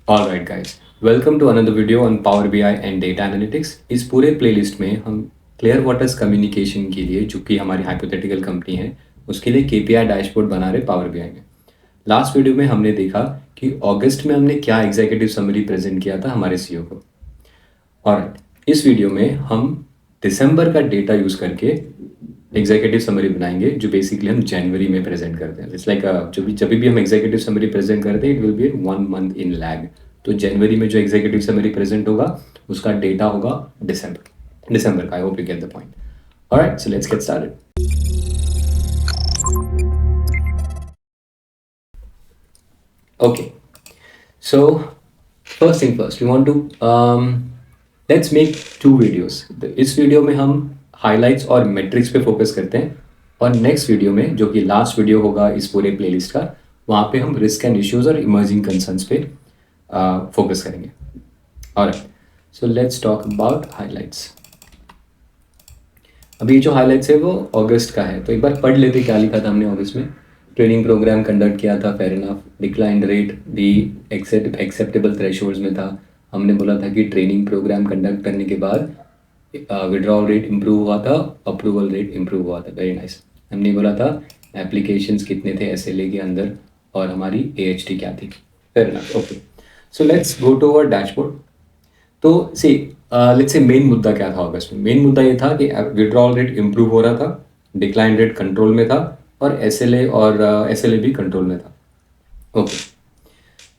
All right guys, welcome to another video on Power BI and Data Analytics। इस पूरे playlist में हम clear waters communication के लिए, जो कि हमारी हाइपोथेटिकल कंपनी है, उसके लिए केपीआई डैशबोर्ड बना रहे पावर बीआई में। लास्ट वीडियो में हमने देखा कि अगस्त में हमने क्या एग्जीक्यूटिव समरी प्रेजेंट किया था हमारे सीईओ को। और इस वीडियो में हम दिसंबर का डेटा यूज़ करके एग्जीक्यूटिव समरी बनाएंगे, जो बेसिकली हम जनवरी में प्रेजेंट करते हैं। इट्स लाइक जब भी हम एग्जीक्यूटिव समरी प्रेजेंट करते हैं, it will B 1 month in lag. तो जनवरी में जो एग्जीक्यूटिव समरी प्रेजेंट होगा उसका डेटा होगा दिसंबर का। I hope you get the point. Alright, so let's get started. Okay, so first thing first, we want to let's make two videos. इस video में हम हाइलाइट्स और मेट्रिक्स पे फोकस करते हैं, और नेक्स्ट वीडियो में, जो कि लास्ट वीडियो होगा इस पूरे प्लेलिस्ट का, वहाँ पे हम रिस्क एंड इश्यूज और इमर्जिंग कंसर्न्स पे फोकस करेंगे। Alright, so let's talk about highlights. अभी जो हाइलाइट्स है वो अगस्त का है, तो एक बार पढ़ लेते क्या लिखा था हमने अगस्त में। ट्रेनिंग प्रोग्राम कंडक्ट किया था, फेयर इनफ। डिक्लाइन रेट भी एक्सेप्टेबल थ्रेशोल्ड्स में था। हमने बोला था कि ट्रेनिंग प्रोग्राम कंडक्ट करने के बाद विड्रॉल रेट इम्प्रूव हुआ था, अप्रूवल रेट इम्प्रूव हुआ था। Very nice. हमने बोला था एप्लीकेशंस कितने थे एसएलए के अंदर, और हमारी एएचटी क्या थी। Fair enough, okay. So let's go to our dashboard. तो सी लेट्स से मेन मुद्दा क्या था अगस्त में। मेन मुद्दा ये था कि विड्रॉल रेट इम्प्रूव हो रहा था, डिक्लाइन रेट कंट्रोल में था, और एसएलए और एसएलए भी कंट्रोल में था। ओके,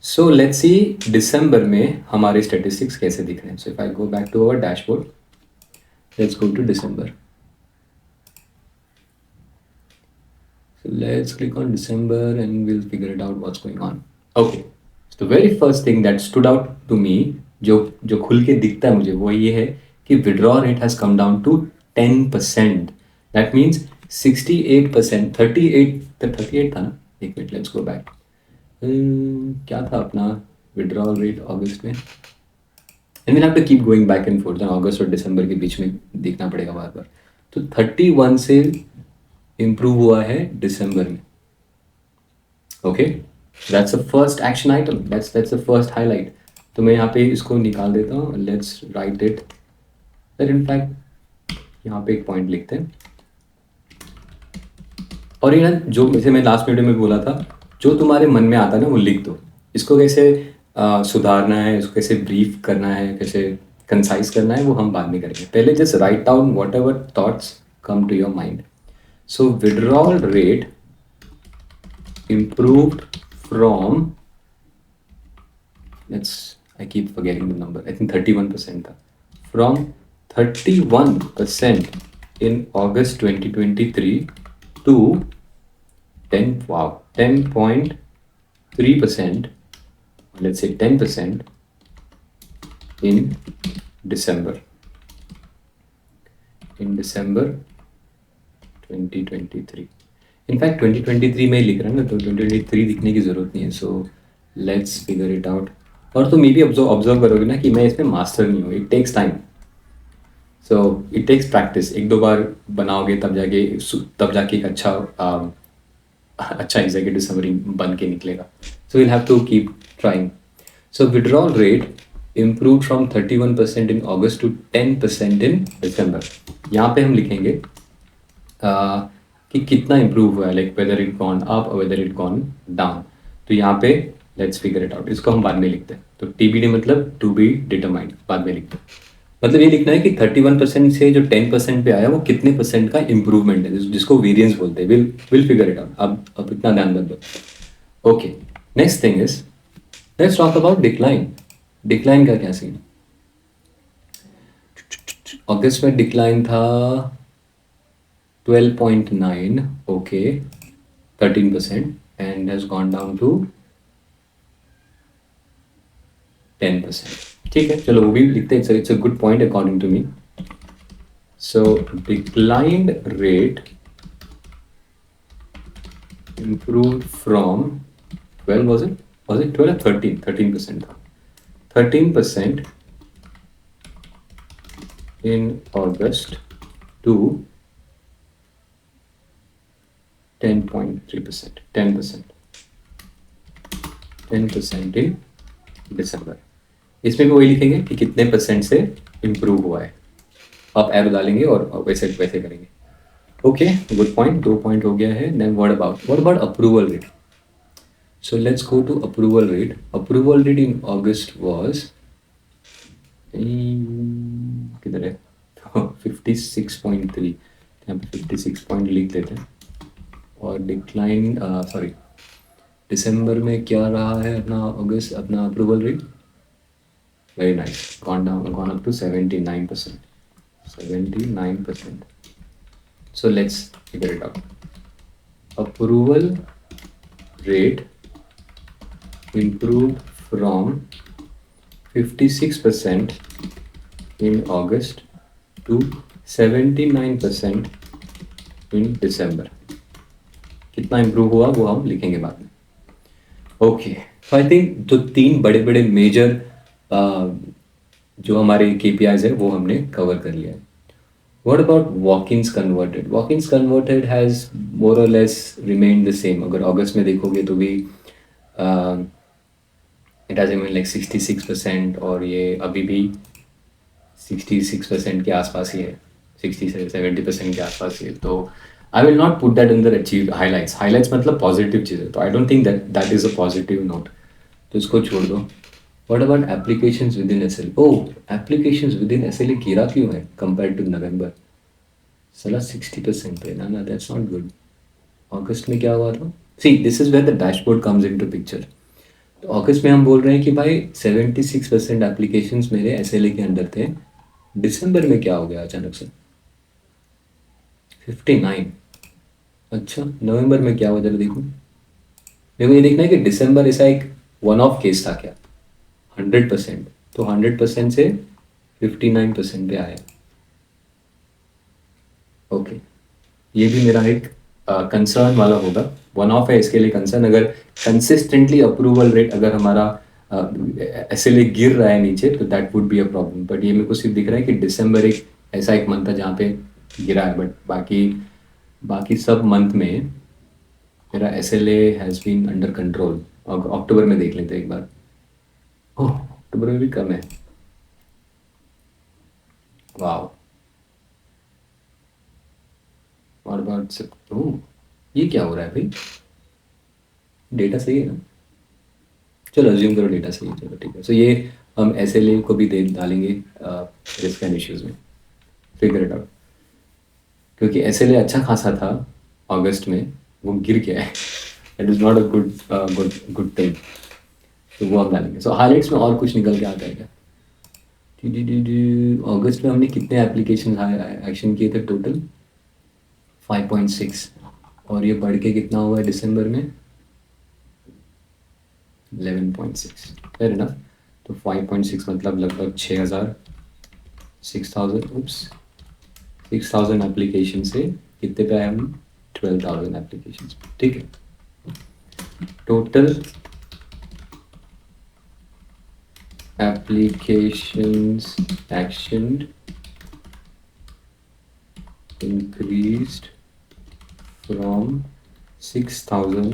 सो लेट्स सी दिसंबर में हमारे स्टेटिस्टिक्स कैसे दिख रहे हैं। So if I go back to our dashboard, let's go to December. So let's click on December and we'll figure it out what's going on. Okay, so the very first thing that stood out to me, जो जो खुल के दिखता है मुझे, वो ये है कि withdraw rate has come down to 10%। That means 68%, 38 था ना। एक मिनट, लेट्स गो बैक। क्या था अपना विड्रॉल रेट अगस्त में? And will have to keep going back and forth. अगस्त और दिसंबर के बीच में देखना पड़ेगा बार बार। तो 31 से इम्प्रूव हुआ है दिसंबर में। Okay, that's the first action item, that's the first highlight. तो मैं यहाँ पे इसको निकाल देता हूँ। Let's write it that, in fact यहाँ पे एक पॉइंट लिखते हैं। और ये ना, जो जैसे मैं लास्ट वीडियो में बोला था, जो तुम्हारे मन में आता है ना वो लिख दो। इसको कैसे सुधारना है, इसको कैसे ब्रीफ करना है, कैसे कंसाइज करना है, वो हम बाद में करेंगे। पहले just write down whatever thoughts come to your mind. So withdrawal rate improved from, I keep forgetting the number, I think 31% था, from 31% in August 2023 to 10.3%, let's say 10% in December 2023। In fact 2023 में ही लिख रहा है ना, तो 2023 दिखने की ज़रूरत नहीं है। So let's figure it out. और तो मे भी ऑब्जर्व करोगे ना कि मैं इसमें मास्टर नहीं हूँ। It takes time, so it takes practice. एक दो बार बनाओगे तब जाके एक अच्छा एग्जीक्यूटिव समरी बन के निकलेगा। So will have to keep trying. So withdrawal rate improve from 31% in August to 10% in December. यहाँ पे हम लिखेंगे कि कितना इम्प्रूव हुआ है, like whether it gone up और वेदर इट गॉन डाउन। तो यहाँ पे लेट्स फिगर इट आउट। इसको हम बाद में लिखते हैं। तो TBD मतलब टू बी डिटरमाइंड, बाद में लिखते हैं। मतलब ये लिखना है कि 31% से जो 10% पे आया वो कितने परसेंट का इम्प्रूवमेंट है, जिसको वेरियंस बोलते हैं। Will figure it out. अब इतना ध्यान मत दो। Okay, next thing is let's talk about decline. Decline का क्या सीन? अगस्त में डिक्लाइन था 12.9, okay, 13%, and has gone down to 10%। ठीक है, चलो वो भी लिखते हैं। It's a good point according to me. So declined rate improved from 12, was it 12 or 13? 13% था। 13% in August to 10.3%, 10% in दिसंबर। इसमें भी वही लिखेंगे कि कितने परसेंट से इम्प्रूव हुआ है, आप एरो डालेंगे और वैसे वैसे करेंगे। ओके, गुड पॉइंट, 2 पॉइंट हो गया है। Then what about approval rate? So let's go to approval rate. Approval rate in August was किधर है? 56.3, यहाँ पे 56 पॉइंट लिख देते हैं। और डिक्लाइन सॉरी दिसंबर में क्या रहा है अपना अगस्त अपना approval rate? Very nice, gone up to 79%, 79%. So let's figure it out. Approval rate improved from 56% in August to 79% in December. कितना इम्प्रूव हुआ वो हम लिखेंगे बाद में। ओके, तो आई थिंक जो 3 बड़े बड़े मेजर जो हमारे KPIs है वो हमने कवर कर लिया है। What about walk-ins converted? Walk-ins converted has more or less remained the same. अगर अगस्त में देखोगे तो भी इट हैज रिमेन लाइक 66%, और ये अभी भी 66% के आसपास ही है, 60 से 70% के आसपास ही है। तो I will not put that in the achieve highlights मतलब पॉजिटिव चीज़ है, तो I don't think that is a positive note, तो इसको छोड़ दो। What about applications with in S L? Oh, applications with in S L गिरा क्यों है कंपेयर टू नवंबर? साला 60% पे ना, दैट्स नॉट गुड। अगस्त में क्या हुआ था? See, this is where the dashboard comes into picture. तो अगस्त में हम बोल रहे हैं कि भाई 76% एप्लीकेशंस मेरे एसएलए के अंदर थे। दिसंबर में क्या हो गया अचानक से? 59। अच्छा, नवंबर में क्या हुआ जरा देखो। मेरे को ये देखना है कि दिसंबर ऐसा एक वन ऑफ केस था क्या? 100%, तो 100% से 59% पे आया। ओके, ये भी मेरा एक कंसर्न वाला होगा। वन ऑफ है इसके लिए कंसर्न। अगर कंसिस्टेंटली अप्रूवल रेट अगर हमारा एसएलए गिर रहा है नीचे तो that would be a problem. But ये मेरे को सिर्फ दिख रहा है कि दिसंबर एक ऐसा एक मंथ था जहाँ पे गिरा है, बट बाकी बाकी सब मंथ में मेरा SLA has been under control. अक्टूबर में देख लेते हैं एक बार। ओह, अक्टूबर में भी कम है। वाह, और अबाउट ओह, ये क्या हो रहा है भाई? डेटा सही है ना? चलो अज्यूम करो डेटा सही है, चलो ठीक है। सो ये हम एसएलए को भी दे डालेंगे रिस्क एंड इश्यूज में, फिगर इट आउट। क्योंकि एसएलए अच्छा खासा था अगस्त में, वो गिर गया है। It is not a good good good thing, तो वो हम डालेंगे। सो हाईलाइट्स में और कुछ निकल के आता है क्या? अगस्त में हमने कितने एप्लीकेशन एक्शन किए थे टोटल? 5.6, और ये बढ़ के कितना हुआ है दिसंबर में? 11.6। Fair enough. तो 5.6 मतलब लगभग 6,000 एप्लीकेशन से कितने पे आए हम? 12,000 एप्लीकेशन। ठीक है, total applications एक्शन्ड increased from 6,000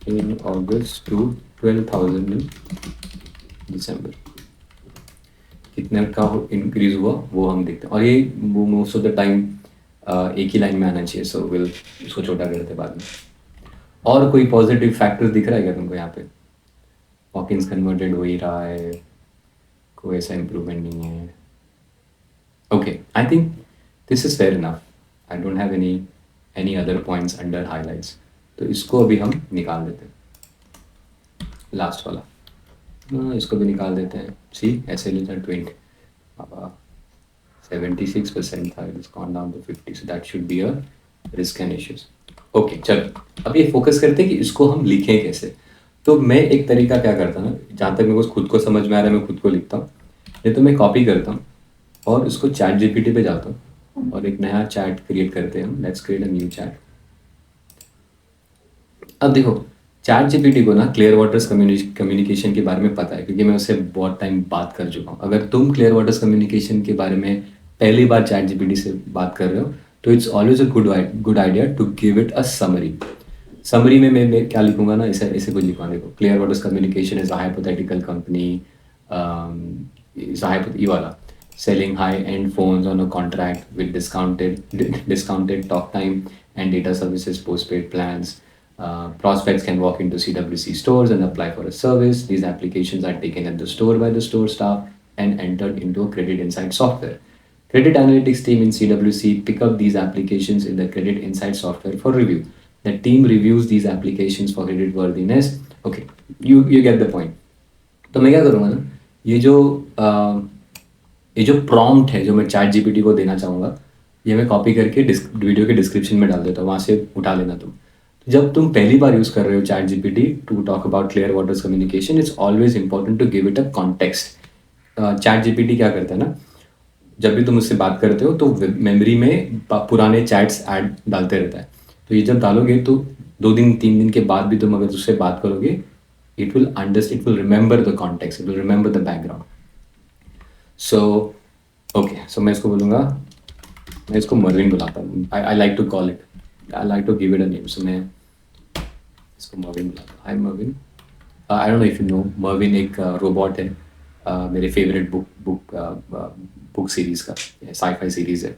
in August to 12,000 in December। कितने का इंक्रीज हुआ वो हम देखते हैं, और ये वो मोस्ट ऑफ द टाइम एक ही लाइन में आना चाहिए। सो विल इसको छोटा करते बाद में। और कोई पॉजिटिव फैक्टर दिख रहा है क्या तुमको यहाँ पे? वॉक-इन्स कन्वर्टेड हो ही रहा है, कोई ऐसा इम्प्रूवमेंट नहीं है। Okay, I think this is fair enough. I don't have any other points under highlights, तो इसको अभी हम निकाल देते हैं, लास्ट वाला। इसको भी निकाल देते हैं। सी एसएलए था 20, अब 76% था, it is gone down to 50, so that should be a risk and issues. Okay, चलो अब ये फोकस करते हैं कि इसको हम लिखें कैसे। तो मैं एक तरीका क्या करता हूँ ना, जहाँ तक मेरे को खुद को समझ में आ रहा है मैं खुद को लिखता हूँ, नहीं तो मैं कॉपी करता हूँ और उसको चैट जीपीटी पे जाता हूँ और एक नया चैट क्रिएट करते हैं हम। Let's create a new chat. अब देखो, चैट जीपीटी को ना क्लियर वाटर्स कम्युनिकेशन के बारे में पता है, क्योंकि मैं उससे बहुत टाइम बात कर चुका हूँ। अगर तुम क्लियर वाटर्स कम्युनिकेशन के बारे में पहली बार चैट जीपीटी से बात कर रहे हो तो it's always a good idea to give it a summary. Summary में मैं क्या लिखूंगा ना, ऐसे ऐसे कुछ लिखवा, देखो clear waters communication is a hypothetical company, ये वाला selling high-end phones on a contract with discounted talk time and data services postpaid plans. Prospects can walk into CWC stores and apply for a service. These applications are taken at the store by the store staff and entered into a credit insight software. Credit analytics team in CWC pick up these applications in the credit insight software for review. The team reviews these applications for credit worthiness. Okay, you get the point. तो मैं क्या करूँगा ना, ये जो ये जो prompt है जो मैं चैट जीपीटी को देना चाहूँगा, ये मैं कॉपी करके वीडियो के डिस्क्रिप्शन में डाल देता हूँ, वहाँ से उठा लेना तुम। तो जब तुम पहली बार यूज़ कर रहे हो chat GPT to talk about clear waters communication, it's always important to give it a context. Chat GPT क्या करता है ना, जब भी तुम उससे बात करते हो तो मेमोरी में पुराने चैट्स ऐड डालते रहता है। तो ये जब डालोगे तो 2 दिन 3 दिन के बाद भी तुम अगर उससे बात करोगे, it will remember the context, it will remember the background. So okay, so मैं इसको बोलूँगा, मैं इसको मर्विन बुलाता हूँ। I like to call it, I like to give it a name, so मैं इसको मर्विन बुलाता हूँ। Hi Marvin, I don't know if you know, Marvin एक रोबोट है, मेरे फेवरेट बुक सीरीज़ का, साई-फाई सीरीज़ है,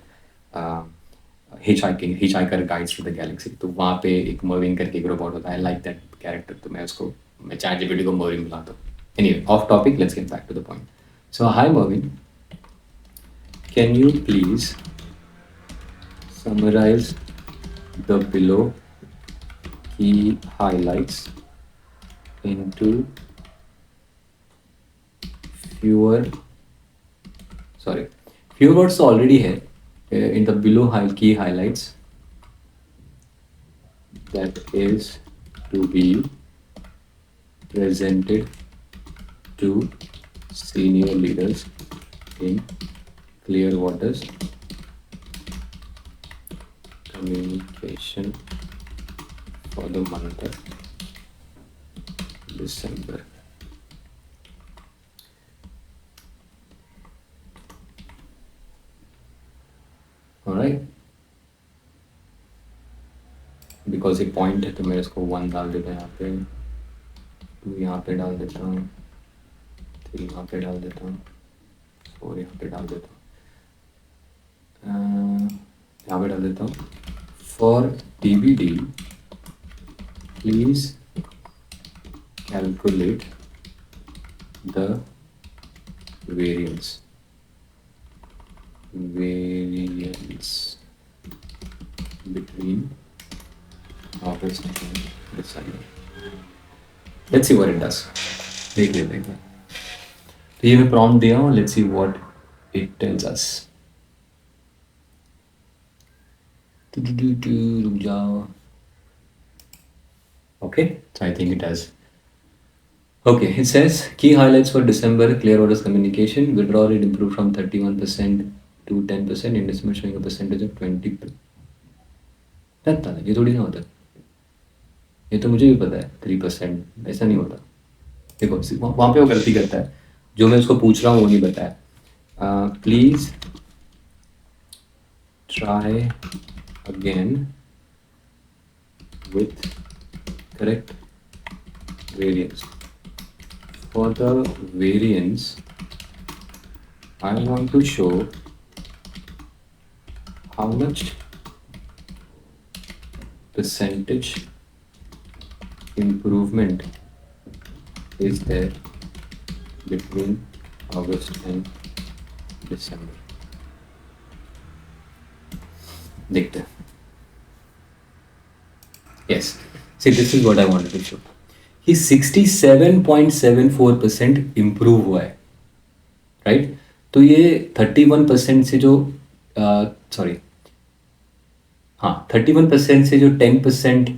hitchhiker guides to the galaxy. तो वहाँ पे एक मर्विन करके एक रोबोट होता है, आई लाइक दैट कैरेक्टर, तो मैं चैट जीपीटी को मर्विन बुलाता हूँ। Anyway, off topic, let's get back to the point. So hi Mervin, can you please summarize the below key highlights into fewer words already है in the below key highlights that is to be presented to senior leaders in clear waters communication for the month of December. Alright, because एक point है तो मैं इसको 1 डाल देता हूँ यहाँ पे, 2 यहाँ पे डाल देता हूँ, 3 यहाँ पे डाल देता हूँ, 4 यहाँ पे डाल देता हूँ, यहाँ पे डाल देता हूँ। For TBD please calculate the variance between August and December. Let's see what it does. देख लेते हैं। तो ये मैं प्रॉम्प्ट दिया हूँ, let's see what it tells us. रुक जाओ। Okay, so I think it has. Okay, it says key highlights for December clear orders communication. Withdrawal rate improved from 31% to 10% in December, showing a percentage of 20%. ये थोड़ी ना होता है, ये तो मुझे भी पता है 3%, ऐसा नहीं होता। देखो वहाँ पे वो गलती करता है, जो मैं उसको पूछ रहा हूँ वो नहीं बताया। Please try again with correct variance. For the variance, I want to show how much percentage improvement is there between August and December. देखते हैं। Yes, see, this is what I wanted to show. कि 67.74% improve हुआ है, right. तो ये 31% से जो 31% से जो 10%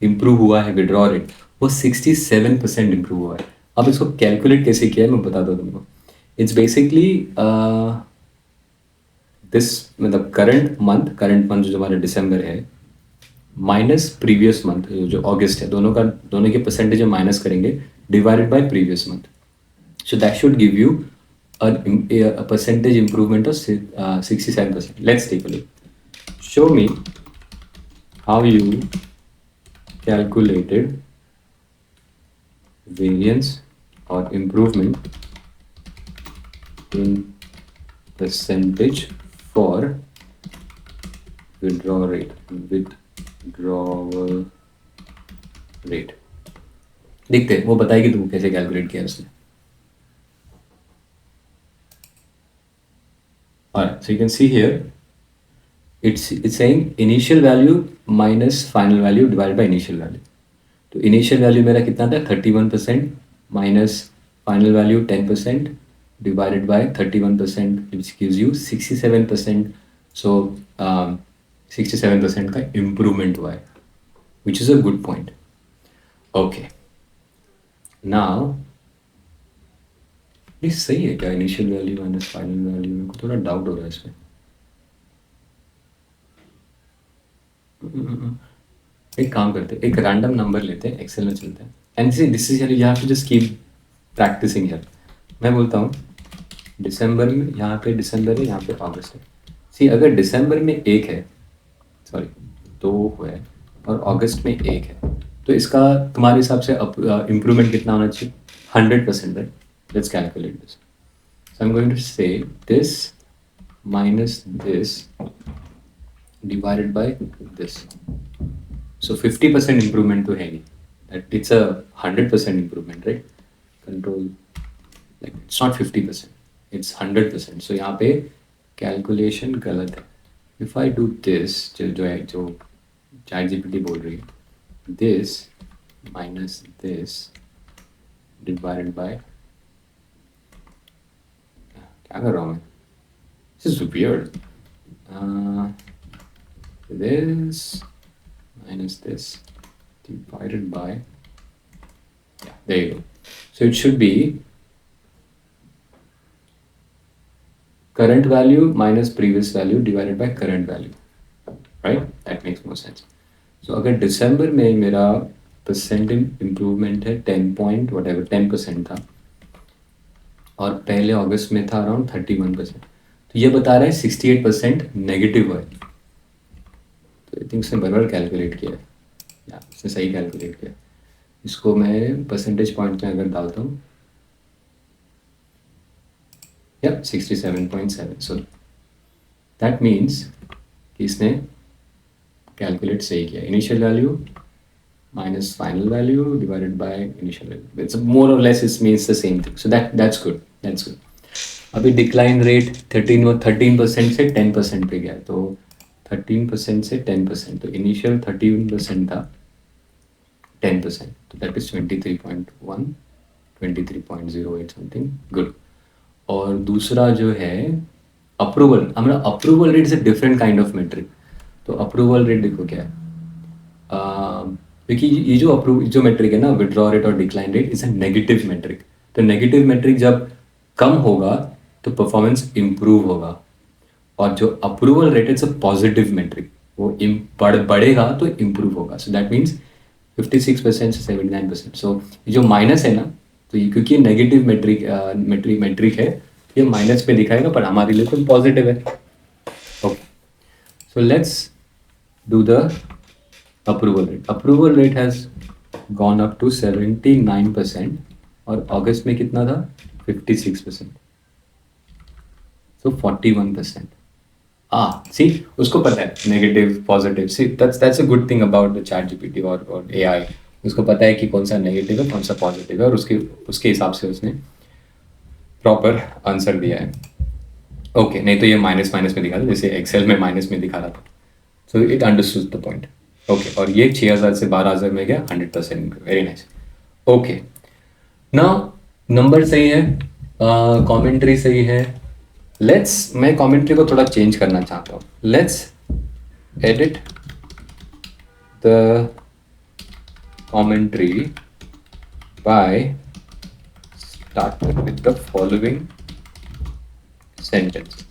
इम्प्रूव हुआ है विड्रॉ रेट, वो 67% इम्प्रूव हुआ है। अब इसको कैलकुलेट कैसे किया है मैं बताता हूँ तुमको। इट्स बेसिकली दिस, मतलब करंट मंथ जो हमारा दिसंबर है माइनस प्रीवियस मंथ जो अगस्त है, दोनों के परसेंटेज माइनस करेंगे divided by previous month. So that should give you a percentage improvement of 67%. Let's take a look. Show me how you calculated variance or improvement in percentage for withdrawal rate. देखते हैं वो बताएगी तू कैसे calculate किया उसने. Alright, so you can see here it's saying initial value minus final value divided by initial value. तो initial value मेरा कितना था 31% minus final value 10% divided by 31% which gives you 67%. So 67% का improvement हुआ है, which is a good point. Okay, now ये सही है क्या initial value minus final value? मेरे को थोड़ा डाउट हो रहा है इसमें. एक काम करते हैं, एक रैंडम नंबर लेते हैं, एक्सेल में चलते हैं and this is you have to just keep practicing here. मैं बोलता हूँ दिसंबर में, यहाँ पे दिसंबर है, यहाँ पे अगस्त है. सी अगर दिसंबर में एक है, सॉरी 2 है और अगस्त में 1 है, तो इसका तुम्हारे हिसाब से इम्प्रूवमेंट कितना होना चाहिए? 100%, right? Let's calculate this. So I'm going to say this minus this divided by this. So 50% improvement to है नहीं. That it's a 100% improvement, right? Control, like it's not 50%, it's 100%. So यहाँ पे calculation गलत है. If I do this, जो ChatGPT बोल रही है, this minus this divided by, क्या कर रहा हूँ मैं? This is weird. This minus this divided by, yeah, there you go. So it should be current value minus previous value divided by current value, right? That makes more sense. So अगर दिसंबर में मेरा percent improvement है 10% था और पहले अगस्त में था around 31%, तो ये बता रहा है 68% नेगेटिव है. तो आई थिंक उसने बराबर कैलकुलेट किया है, या उसने सही कैलकुलेट किया. इसको मैं परसेंटेज पॉइंट में अगर डालता हूँ, या 67.7. सो दैट मीन्स कि इसने कैलकुलेट सही किया. Initial value minus final value divided by initial value. It's more or less it means the same thing. So that's good. That's good. अभी डिक्लाइन रेट 13% से 10% पे गया, तो 13% से 10%, तो इनिशियल 13% था 10%, तो दैट इज 23.1, 23.08 समथिंग. गुड. और दूसरा जो है अप्रूवल, हमारा approval rate is a different kind of metric. तो अप्रूवल रेट देखो क्या है, क्योंकि ये जो मेट्रिक है ना, विड्रॉ रेट और decline rate, is a negative metric. तो नेगेटिव मेट्रिक जब कम होगा तो परफॉर्मेंस इम्प्रूव होगा, और जो approval rate is a positive metric, वो बढ़ेगा तो इम्प्रूव होगा. सो दैट मीन्स 56% से 79%. सो जो माइनस है ना, तो ये क्योंकि नेगेटिव मेट्रिक है, ये माइनस पे दिखाएगा, पर हमारे लिए तो पॉजिटिव है. Okay, so let's do the approval rate. Approval rate has gone up to 79% और अगस्त में कितना था? 56%. सो 41%. सी उसको पता है negative positive. See that's a good thing about the ChatGPT और AI. उसको पता है कि कौन सा नेगेटिव है, कौन सा पॉजिटिव है, और उसके हिसाब से उसने प्रॉपर आंसर दिया है. ओके, नहीं तो ये माइनस में दिखा था, जैसे एक्सेल में माइनस में दिखा रहा था. So it understood the point. Okay, और ये 6000 से 12000 में गया, 100%. Very nice. Okay, now number सही है, कमेंट्री सही है. मैं कमेंट्री को थोड़ा चेंज करना चाहता हूँ. Let's edit the commentary by start with the following sentence.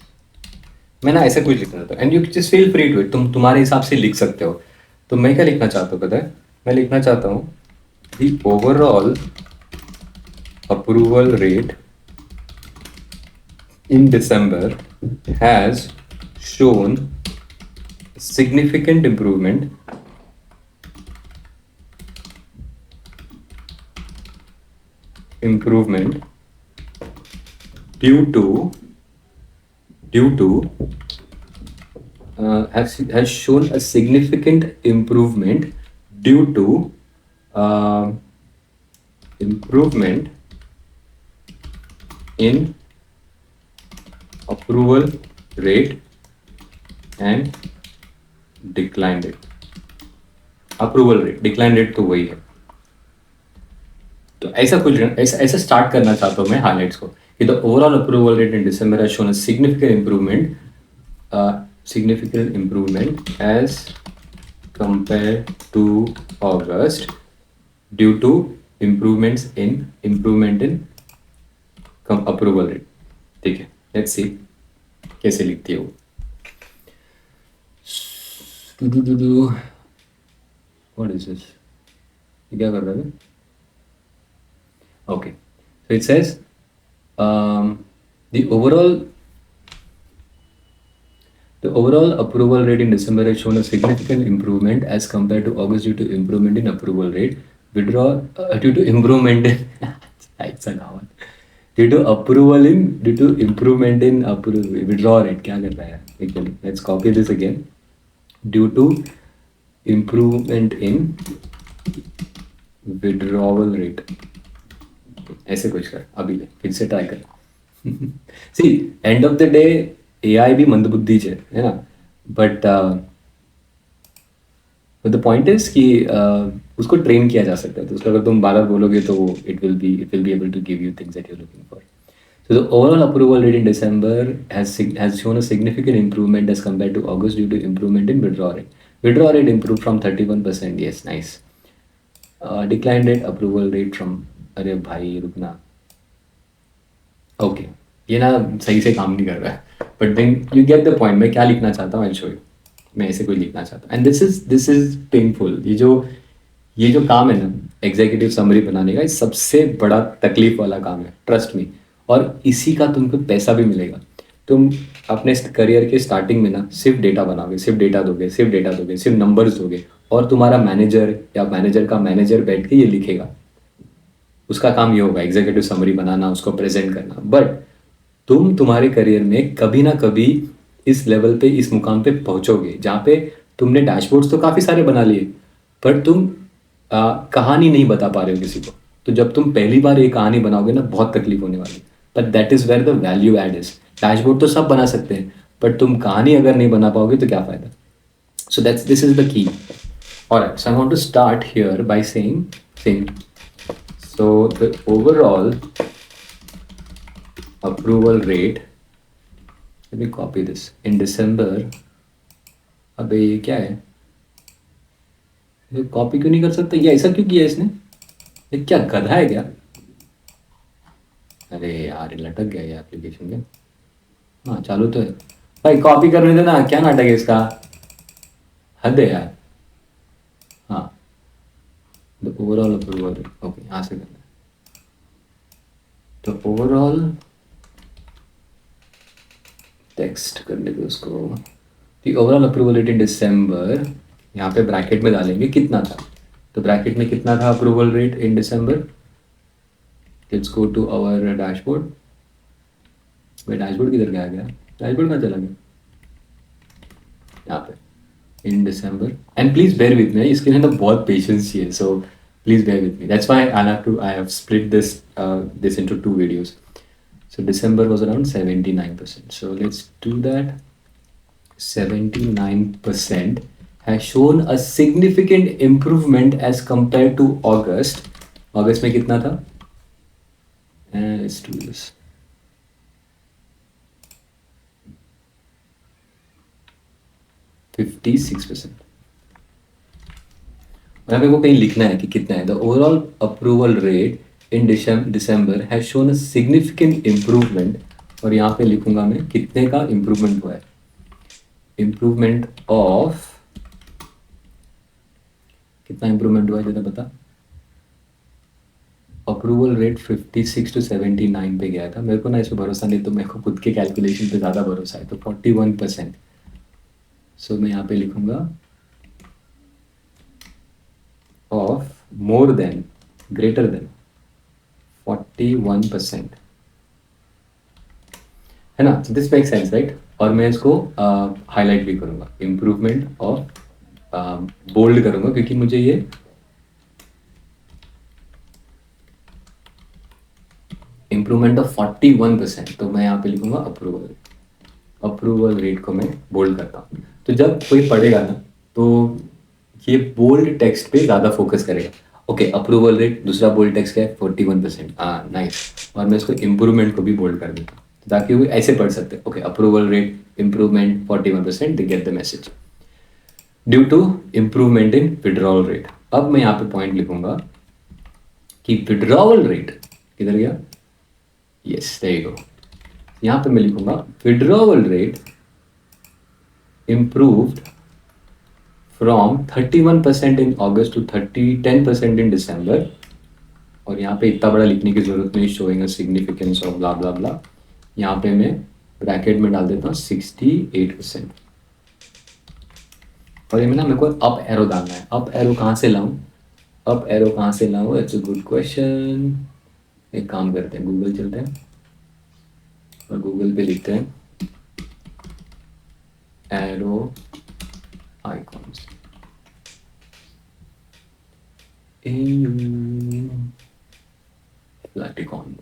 मैं ना ऐसा कुछ लिख रहा था, and you just feel free to it. तुम्हारे हिसाब से लिख सकते हो. तो मैं क्या लिखना चाहता हूँ पता है? मैं लिखना चाहता हूँ the overall approval rate in December has shown significant improvement improvement due to has shown a significant improvement due to improvement in approval rate and decline rate. Approval rate, decline rate तो वही है. तो ऐसा कुछ ऐसा start करना चाहता हूँ मैं हाईलाइट्स को कि the overall approval rate in December has shown a significant improvement as compared to August due to improvement in approval rate. ठीक है, let's see कैसे लिखती है वो. What is this? ये क्या कर रहा है? Okay, so it says the overall approval rate in December has shown a significant improvement as compared to August due to improvement in approval rate. Due to improvement in withdrawal rate. क्या कर रहा है? Let's copy this again. Due to improvement in withdrawal rate. ऐसे कुछ कर, अभी ले, फिर से ट्राई कर. See, end of the day AI भी मंदबुद्धि है ना, बट द पॉइंट इज कि उसको ट्रेन किया जा सकता है. तो उसको अगर तुम बार बार बोलोगे तो it will be able to give you things that you are looking for. So the overall approval rate in December has shown a significant improvement as compared to August due to improvement in withdrawal rate. Withdrawal rate improved from 31%. Yes, nice. Decline rate, approval rate from, अरे भाई रुकना. Okay, ये ना सही से काम नहीं कर रहा है, but then you get the point. मैं क्या लिखना चाहता हूँ, आई शो यू. मैं ऐसे कोई लिखना चाहता हूँ, एंड दिस इज पेनफुल. ये जो काम है ना एग्जीक्यूटिव समरी बनाने का, ये सबसे बड़ा तकलीफ वाला काम है, ट्रस्ट मी. और इसी का तुमको पैसा भी मिलेगा. तुम अपने करियर के स्टार्टिंग में ना सिर्फ डेटा बनाओगे, सिर्फ डेटा दोगे, सिर्फ नंबर्स दोगे, और तुम्हारा मैनेजर या मैनेजर का मैनेजर बैठ के ये लिखेगा. उसका काम ये होगा एग्जीक्यूटिव समरी बनाना, उसको प्रेजेंट करना. बट तुम तुम्हारे करियर में कभी ना कभी इस लेवल पे, इस मुकाम पे पहुंचोगे जहाँ पे तुमने डैशबोर्ड्स तो काफ़ी सारे बना लिए, पर तुम कहानी नहीं बता पा रहे हो किसी को. तो जब तुम पहली बार ये कहानी बनाओगे ना, बहुत तकलीफ होने वाली. But that is where the value add is. Dashboard तो सब बना सकते हैं, बट तुम कहानी अगर नहीं बना पाओगे तो क्या फ़ायदा. So this is the key. Alright, so I want to start here by saying so the overall approval rate, let me copy this, in December. अबे ये क्या है, ये कॉपी क्यों नहीं कर सकता, ये ऐसा क्यों किया इसने, ये क्या गधा है क्या. अरे यार लटक गया ये एप्लीकेशन के. हाँ चालू तो है भाई, कॉपी करने देना. क्या नाटक है इसका, हद है यार. हाँ, the overall approval rate. Okay, यहाँ से करना है. तो ओवरऑल टेक्स्ट करने दो उसको. The overall approval rate in December, यहाँ पे ब्रैकेट में डालेंगे कितना था. तो ब्रैकेट में कितना था approval rate in December. Let's go to our dashboard. भाई डैशबोर्ड किधर गया, डैशबोर्ड कहाँ चला गया. यहाँ पे in December, and please bear with me, इसके लिए तो बहुत patience चाहिए, so please bear with me. That's why I have split this into two videos. So December was around 79%. So let's do that. 79% has shown a significant improvement as compared to August. August में कितना था? Let's do this. 56%. और यहाँ पे वो कहीं लिखना है कि कितना है. The overall approval rate in December has shown a significant improvement. और यहाँ पे लिखूंगा मैं कितने का इम्प्रूवमेंट हुआ है. इम्प्रूवमेंट ऑफ, कितना इम्प्रूवमेंट हुआ है जरा बता. अप्रूवल रेट 56 to 79 पे गया था. मेरे को ना इस पर भरोसा नहीं, तो मेरे को खुद के कैलकुलेशन पे ज़्यादा भरोसा है. तो 41%. सो मैं यहाँ पे लिखूंगा of more than, greater than 41%, है ना? तो दिस मेक सेंस राइट? और मैं इसको हाईलाइट भी करूँगा, इम्प्रूवमेंट और बोल्ड करूँगा, क्योंकि मुझे ये इम्प्रूवमेंट ऑफ 41%, तो मैं यहाँ पे लिखूंगा अप्रूवल रेट को मैं बोल्ड करता हूँ। तो जब कोई पढ़ेगा ना, तो ये बोल्ड टेक्स्ट पे ज़्यादा फोकस करेगा। ओके, अप्रूवल रेट, दूसरा बोल्ड टेक्स्ट क्या है? 41%, हाँ नाइस। और मैं इसको इम्प्रूवमेंट को भी बोल्ड कर देता हूँ, ताकि वो ऐसे पढ़ सकते हैं। Okay, approval rate improvement 41%, they get the message due to improvement in withdrawal rate. अब मैं यहाँ पे पॉइंट लिखूंगा कि विड्रॉवल रेट किधर गया? Yes, there you go. यहाँ पे मैं लिखूंगा withdrawal rate improved from 31% in August to 10% in December. और यहाँ पे इतना बड़ा लिखने की जरूरत नहीं, showing a significance of blah blah blah. यहाँ पे मैं ब्रैकेट में डाल देता हूँ 68%। और ये में ना मेरे को अप एरो डालना है। अप एरो कहाँ से लाऊं? अप एरो कहाँ से लाऊं? It's a good question. एक काम करते हैं, गूगल चलते हैं और गूगल पे लिखते हैं एरो आइकॉन्स। एटिकॉन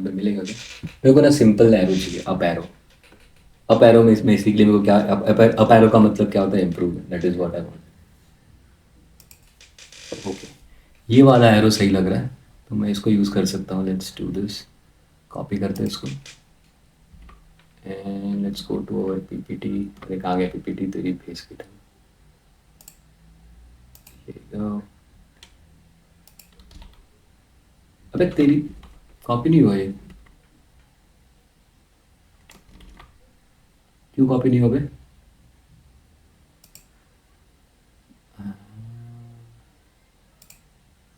पे मिलेगा क्या? मेरे को ना सिंपल एरो चाहिए, अप एरो। अप एरो में बेसिकली मेरे को क्या, अप एरो का मतलब क्या होता है? Improvement, that is what I want. Okay, ये वाला एरो सही लग रहा है, तो मैं इसको यूज़ कर सकता हूँ। लेट्स डू दिस, कॉपी करते हैं इसको and let's go to our PPT. अरे कहाँ गया पीपीटी? तेरी फेस की टाइम। अबे तेरी कॉपी नहीं हुआ ये, क्यों कॉपी नहीं हुआ बे?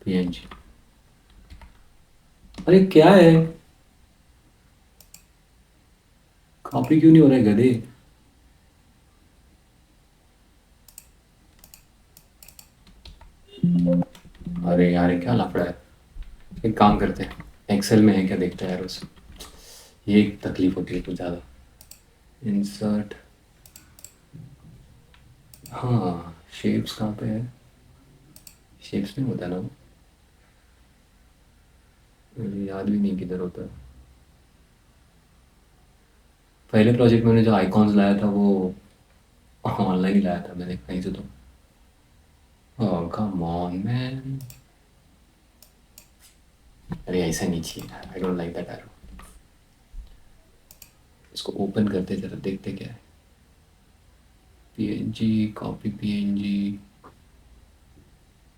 पीएनजी, अरे क्या है? कॉपी क्यों नहीं हो रहा है गधे? अरे यार ये क्या लफड़ा है? एक काम करते हैं, एक्सेल में है क्या देखते हैं यार उस, ये एक तकलीफ होती है कुछ ज़्यादा। इंसर्ट, हाँ शेप्स कहाँ पे है? शेप्स में होता है ना वो, मुझे याद भी नहीं किधर होता है। पहले प्रोजेक्ट में मैंने जो आइकॉन्स लाया था वो ऑनलाइन ही लाया था मैंने कहीं से तो। ओह कम ऑन मैन, अरे ऐसा नहीं चाहिए, आई डोंट लाइक दैट एरो। इसको ओपन करते जरा, देखते क्या है। पीएनजी, कॉपी पीएनजी,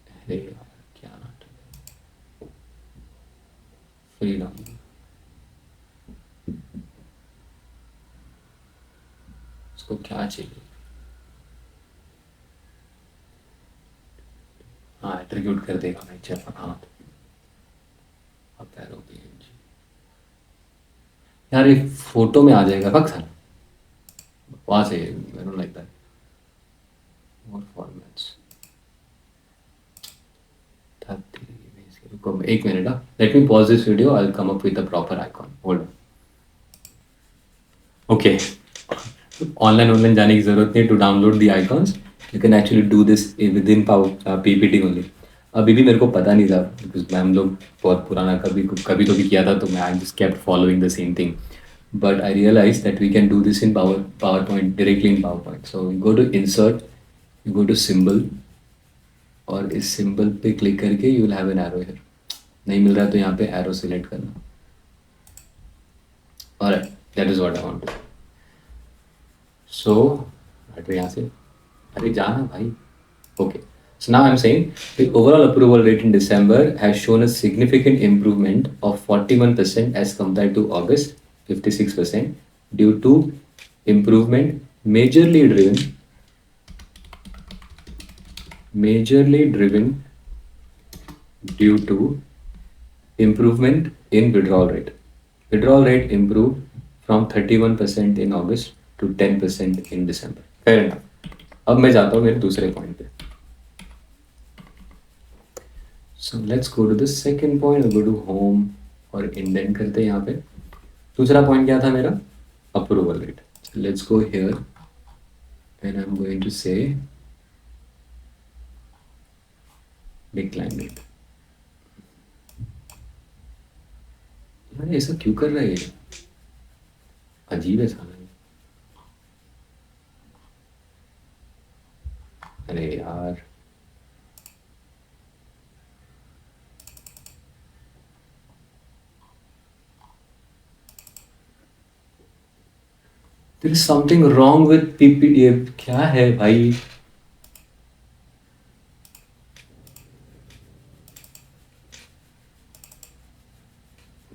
अरे यार क्या नाटक है। फ्रीडम, इसको क्या चाहिए? हाँ एट्रीब्यूट कर देगा भाई, चल हाँ। अब एरो पीएनजी, यार ये फोटो में आ जाएगा बक्स है, वहाँ से I don't like that. More formats, रुको एक minute, let me pause this video, I will come up with a proper icon, hold. Okay, online जाने की जरूरत नहीं to download the icons, you can actually do this within power PPT only. अभी भी मेरे को पता नहीं था, बिकॉज हम लोग बहुत पुराना कभी कभी तो भी किया था, तो मैं I just kept following the same thing. But I realize that we can do this in PowerPoint, directly in PowerPoint. So you go to insert, you go to symbol, और इस symbol पे click करके you will have an arrow here. नहीं मिल रहा है तो यहाँ पे एरो सिलेक्ट करना, और that is what I want. So हट यहाँ से, अरे जाना भाई। Okay, so now I'm saying the overall approval rate in December has shown a significant improvement of 41% as compared to August, 56%, due to improvement majorly driven due to improvement in withdrawal rate. Withdrawal rate improved from 31% in August to 10% in December. Fair enough. अब मैं जाता हूँ मेरे दूसरे point पे। So let's go to the second point. I'll go to home और indent करते हैं यहाँ पे। दूसरा पॉइंट क्या था मेरा, approval rate. Let's go here and I am going to say decline rate. यार ऐसा क्यों कर रहा है ये, अजीब है साला। अरे यार there is something wrong with PPF, क्या है भाई।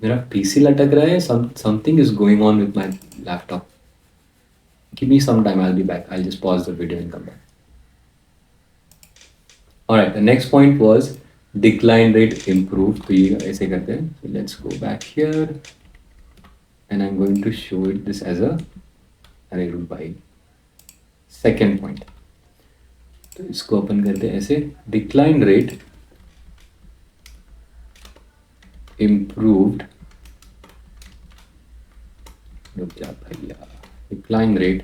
मेरा पीसी लटक रहा है, something is going on with my laptop. Give me some time, I'll be back. I'll just pause the video and come back. Alright, the next point was decline rate improved. तो ये ऐसे करते हैं. So let's go back here and I'm going to show it this as a, अरे रुक भाई, second point. तो इसको ओपन करते हैं ऐसे, decline rate improved. रुक जा भैया. Decline rate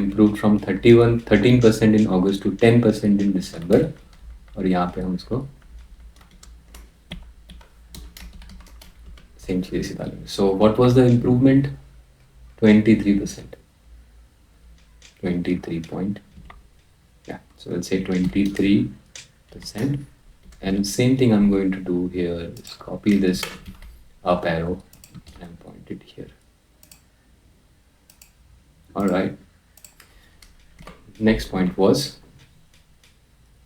improved from 13% in August to 10% in December. और यहाँ पे हम उसको सेम चीज़ इसी डालेंगे. So what was the improvement? 23%. 23 point. Yeah. So let's say 23%. And same thing I'm going to do here is copy this up arrow and point it here. All right. Next point was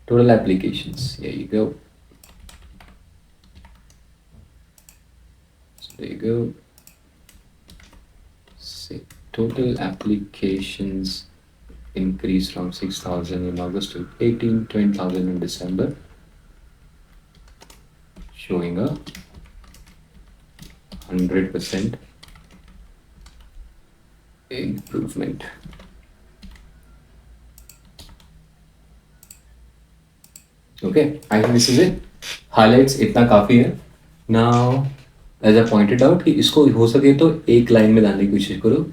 total applications. Here you go. So there you go. Say total applications increased from 6,000 in August to 20,000 in December, showing a 100% improvement. Okay, I think this is it. Highlights इतना काफी है. Now, as I pointed out, कि इसको हो सके तो एक line में डालने की कोशिश करो.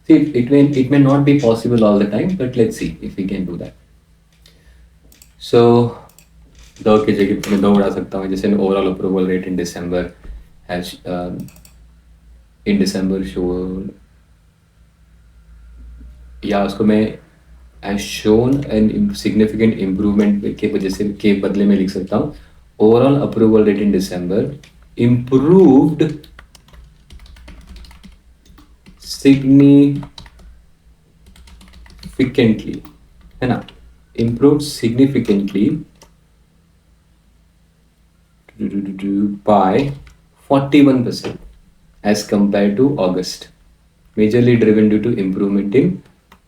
See, it may not be possible all the time, but let's see if we can do that. So, दो की जगह मैं दो बढ़ा सकता हूँ. जैसे overall approval rate in December has in December shown, या उसको मैं has shown an significant improvement के वजह से के बदले में लिख सकता हूँ overall approval rate in December improved significantly, है ना, improved significantly by 41% as compared to August, majorly driven due to improvement in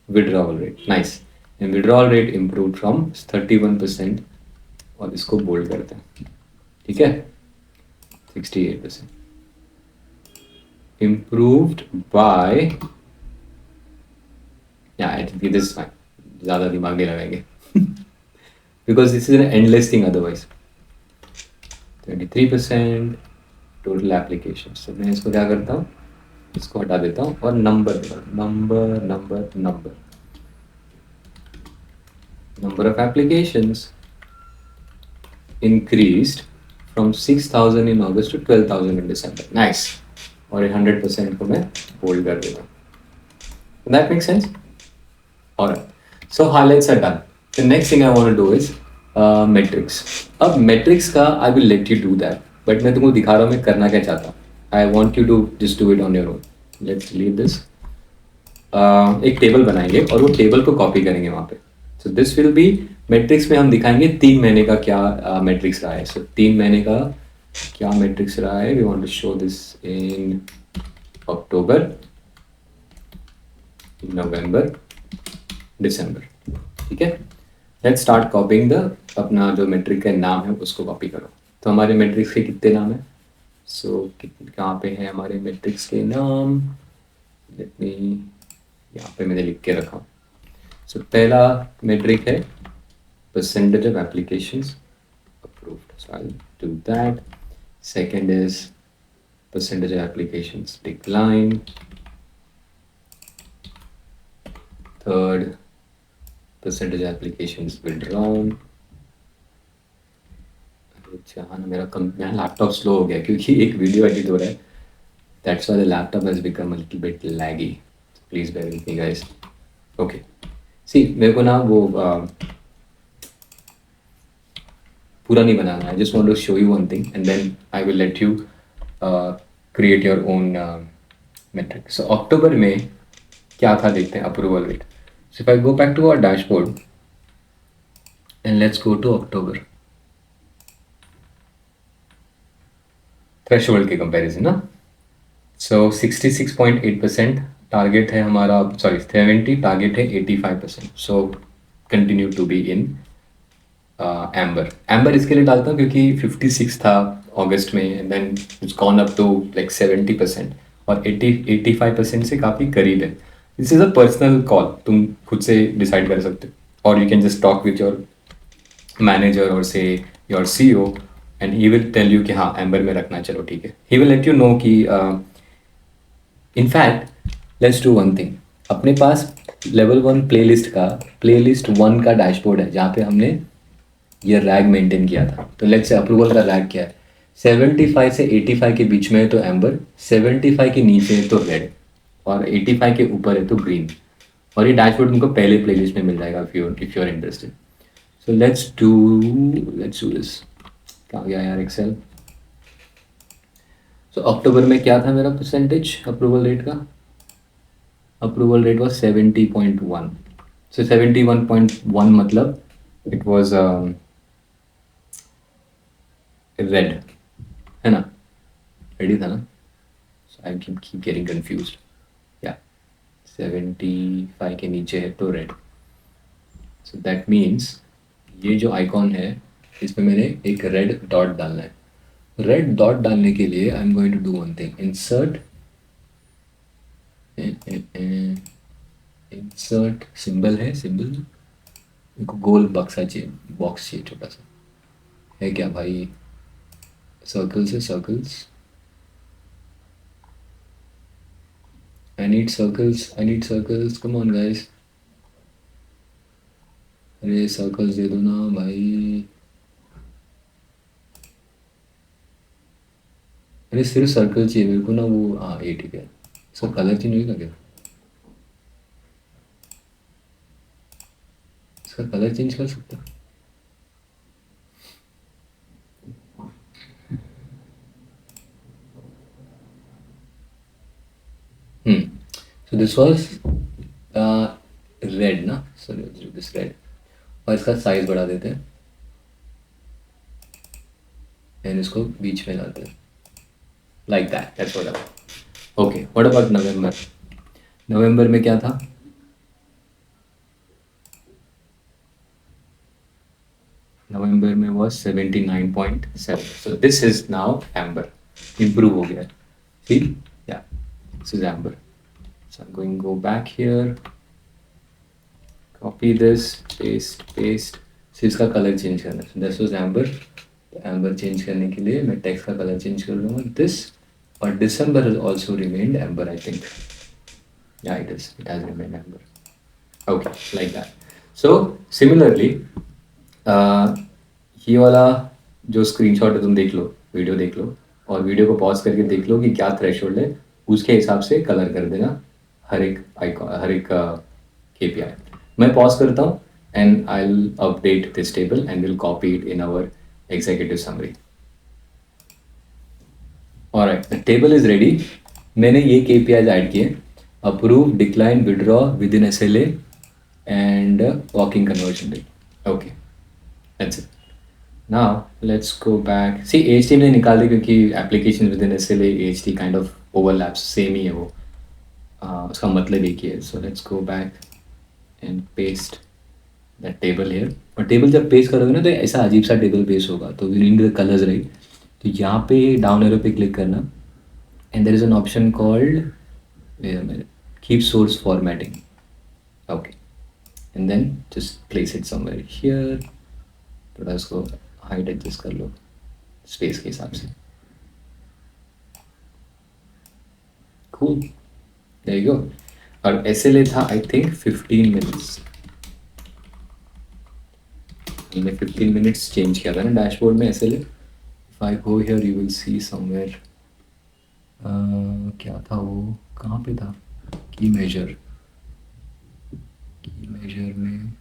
withdrawal rate. Nice. And withdrawal rate improved from 31%. और इसको बोल्ड करते हैं, ठीक है, 68%. Improved by, yeah, I think this is fine. ज़्यादा दिमाग नहीं लगाएंगे because this is an endless thing otherwise. 23% total applications. तो मैं इसको क्या करता हूँ, इसको हटा देता हूँ और number number of applications increased from 6,000 in August to 12,000 in December. Nice. और 100% को मैं बोल्ड कर देता हूँ. That makes sense? Alright. So highlights are done. The next thing I want to do is metrics. अब metrics का I will let you do that. But मैं तुमको दिखा रहा हूँ मैं करना क्या चाहता हूँ. I want you to just do it on your own. Let's delete this. एक टेबल बनाएंगे और वो टेबल को कॉपी करेंगे वहाँ पे. So this will be metrics में हम दिखाएंगे 3 महीने का क्या metrics रहा है. So 3 महीने का क्या metrics रहा है. We want to show this in October, November, December. ठीक है. Let's start copying the अपना जो metric का नाम है उसको कॉपी करो. तो हमारे metrics के कितने नाम हैं? So कहाँ पे हैं हमारे metrics के नाम? Let me, यहाँ पे मैंने लिख के रखा हूँ. So पहला metric है percentage of applications approved. So I'll do that. Second is percentage of applications decline, third percentage of applications withdrawn. अच्छा हाँ ना मेरा लैपटॉप स्लो हो गया क्योंकि एक वीडियो एडिट हो रहा है. That's why the laptop has become a little bit laggy. Please bear with me, guys. Okay. See, मेरे को ना वो पूरा नहीं बनाना. I just want to show you one thing, and then I will let you create your own metric. So अक्टूबर में क्या था देखते हैं approval rate. So if I go back to our dashboard and let's go to October. Threshold के comparison ना. सो 66.8% target है हमारा, sorry 70, target है 85%. So continue to be in amber इसके लिए डालता हूँ क्योंकि 56 था अगस्त में, and then it's gone up to like 70% और 85% से काफ़ी करीब है. This is a personal call, तुम खुद से डिसाइड कर सकते हो, और you can just talk with your manager और say your CEO and he will tell you कि हाँ एम्बर में रखना, चलो ठीक है. ही विल लेट यू नो कि in fact let's do one thing. अपने पास लेवल 1 प्लेलिस्ट 1 का डैशबोर्ड है जहाँ पे हमने ये रैग मेंटेन किया था. तो लेट्स से अप्रूवल का रैग क्या है, 75 से 85 के बीच में है तो एम्बर, 75 के नीचे है तो रेड, और 85 के ऊपर है तो ग्रीन. और ये डैशबोर्ड तुमको पहले प्लेलिस्ट में मिल जाएगा if you are interested. So let's do this. कहाँ गया यार एक्सेल. सो अक्टूबर में क्या था मेरा परसेंटेज अप्रूवल रेट का. Approval rate was 70.1. सो 71.1 मतलब इट वॉज रेड है ना, रेडी था ना. सो आई कीप गेटिंग कंफ्यूज्ड. या 75 के नीचे है तो रेड. सो दैट मीन्स ये जो आइकॉन है इसमें मैंने एक रेड डॉट डालना है. रेड डॉट डालने के लिए I am going to do one thing. Insert symbol है, सिंबल मेरे को गोल बक्सा चाहिए, बॉक्स चाहिए छोटा सा. है क्या भाई, सर्कल्स है, circles. I need circles, come on guys. अरे सर्कल्स दे दो ना भाई. अरे सिर्फ सर्कल चाहिए मेरे को ना, वो हाँ ये ठीक है. इसका कलर चेंज होगा क्या, इसका कलर चेंज कर सकता. सो दिस वाज रेड ना, सॉरी दिस रेड. और इसका साइज बढ़ा देते हैं एंड इसको बीच में लाते हैं like that. That's what. Okay, what about November. नवंबर में क्या था, नवंबर में was 79.7. So this is now amber, improve हो गया. सी या this is amber. So I am going go back here, copy this, paste. सो इसका कलर चेंज करना है. This was amber. Amber change करने के लिए मैं टेक्स्ट का कलर चेंज कर लूँगा दिस. और दिसंबर has also remained amber, I think. Yeah, it has remained amber. Okay, like that. So similarly ये वाला जो स्क्रीनशॉट है तुम देख लो, वीडियो देख लो, और वीडियो को पॉज करके देख लो कि क्या थ्रेशोल्ड है, उसके हिसाब से कलर कर देना हर एक आइकॉन, हर एक KPI. मैं पॉज करता हूँ and I'll update this table and we'll copy it in our executive summary. Alright, the table is ready. मैंने ये KPIs ऐड किए, approve, decline, withdraw, within SLA and walking conversion rate. Okay, that's it. Now let's go back. See AHT मैंने निकाल दी क्योंकि application within SLA AHT kind of overlaps, same ही है वो. उसका मतलब एक ही है. So let's go back and paste that table here. और टेबल जब पेस्ट करोगे ना तो ऐसा अजीब सा टेबल पेस्ट होगा, तो we need the colours right. तो यहाँ पे डाउन एरो पे क्लिक करना and there is an option called keep source formatting. Okay, and then just place it somewhere here. थोड़ा इसको हाइट एडजस्ट कर लो स्पेस के हिसाब से. Cool, there you go. और SLA था आई थिंक 15 मिनट्स, हमने 15 मिनट्स चेंज किया था ना डैशबोर्ड में SLA। If I go here you will see somewhere, क्या था वो, कहाँ पे था, की मेजर में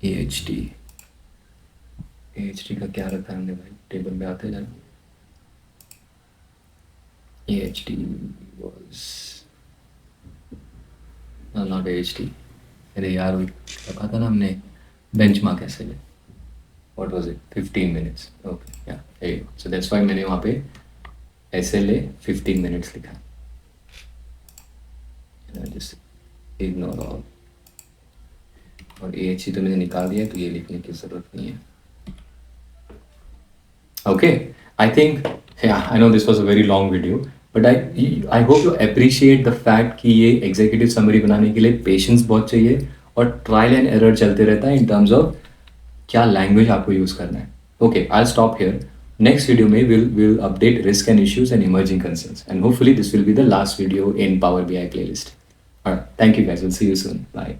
AHT का क्या रखा है हमने भाई, टेबल में आते जरा। AHT was नॉट AHT, अरे यार वो रखा था ना हमने benchmark SLA, what was it, 15 minutes, okay या, सो दैट्स व्हाई मैंने वहाँ पे SLA 15 मिनट्स लिखा, जस्ट इग्नोर ऑल। और AHT तो मैंने निकाल दिया, तो ये लिखने की ज़रूरत नहीं है। Okay, I think, yeah, I know this was a very long video, but I hope you appreciate the fact कि ये executive summary बनाने के लिए patience बहुत चाहिए और trial and error चलते रहता है in terms of क्या language आपको use करना है। Okay, I'll stop here. Next video में we'll update risk and issues and emerging concerns, and hopefully this will be the last video in Power BI playlist. Alright, thank you guys. We'll see you soon. Bye.